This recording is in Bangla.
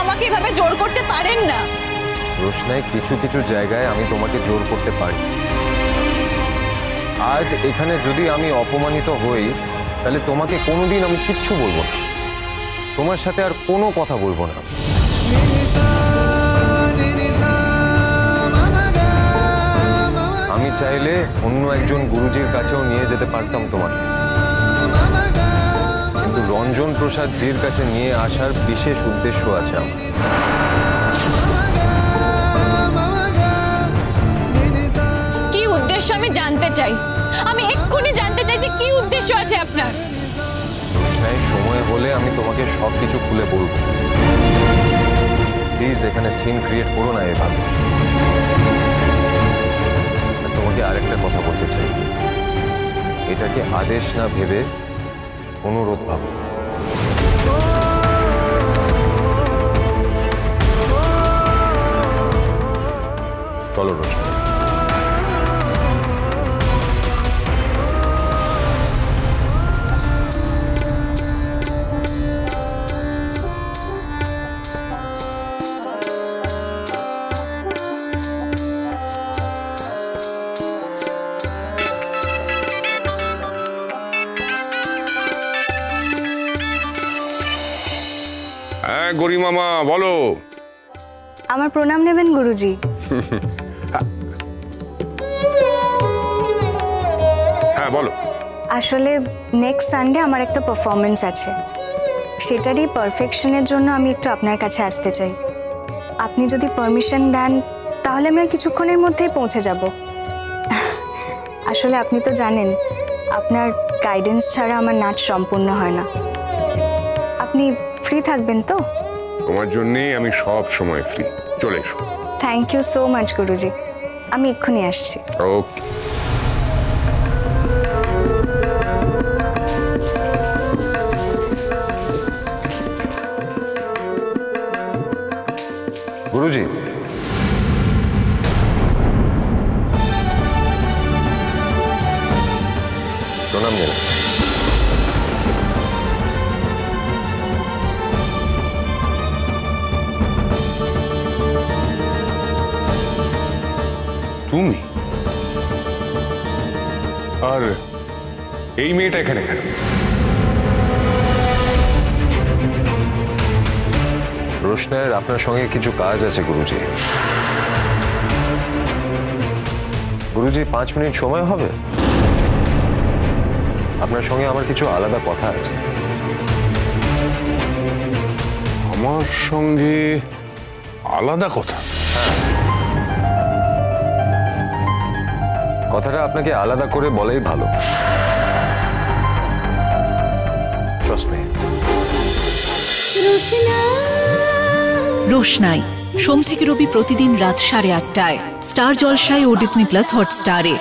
আমাকে এভাবে জোর করতে পারেন না। রোশনাই, কিছু কিছু জায়গায় আমি তোমাকে জোর করতে পারি। আজ এখানে যদি আমি অপমানিত হই, তাহলে তোমাকে কোনোদিন আমি কিচ্ছু বলবো না, তোমার সাথে আর কোনো কথা বলবো না। আমি চাইলে অন্য একজন গুরুজির কাছেও নিয়ে যেতে পারতাম তোমাকে, কিন্তু রঞ্জন প্রসাদ জির কাছে নিয়ে আসার বিশেষ উদ্দেশ্য আছে আমার। কি উদ্দেশ্য আমি জানতে চাই, আমি এক্ষুনি জানতে চাই যে কি উদ্দেশ্য আছে আপনার। সময় হলে আমি তোমাকে সবকিছু খুলে বলবো। প্লিজ এখানে সিন ক্রিয়েট করো না এভাবে। তোমাকে আরেকটা কথা বলতে চাই, এটাকে আদেশ না ভেবে অনুরোধ ভাবো। চলো রোশনাই। হ্যাঁ গরি মামা বলো। আমার প্রণাম নেবেন গুরুজি। হ্যাঁ বলো। আসলে নেক্সট সানডে আমার একটা পারফরমেন্স আছে, সেটারই পারফেকশনের জন্য আমি একটু আপনার কাছে আসতে চাই। আপনি যদি পারমিশন দেন তাহলে আমি আর কিছুক্ষণের মধ্যেই পৌঁছে যাব। আসলে আপনি তো জানেন আপনার গাইডেন্স ছাড়া আমার নাচ সম্পূর্ণ হয় না। আপনি ফ্রি থাকবেন তো? তোমার জন্যই আমি সব সময় ফ্রি, চলে এসো। থ্যাংক ইউ সো মাচ গুরুজি, আমি এক্ষুনি আসছি। ওকে। গুরুজি, প্রণাম নেবেন। তুমি আর এই মেয়েটা এখানে কেন? রোশনাইয়ের আপনার সঙ্গে কিছু কাজ আছে গুরুজি। গুরুজি 5 মিনিট সময় হবে? আপনার সঙ্গে আমার কিছু আলাদা কথা আছে। আমার সঙ্গে আলাদা কথা? হ্যাঁ, কথাটা আপনাকে আলাদা করে বলাই ভালো। Trust me. রোশনাই সোম থেকে রবি প্রতিদিন রাত 8:30টায় স্টার জলসায় ও ডিজনি প্লাস হটস্টারে।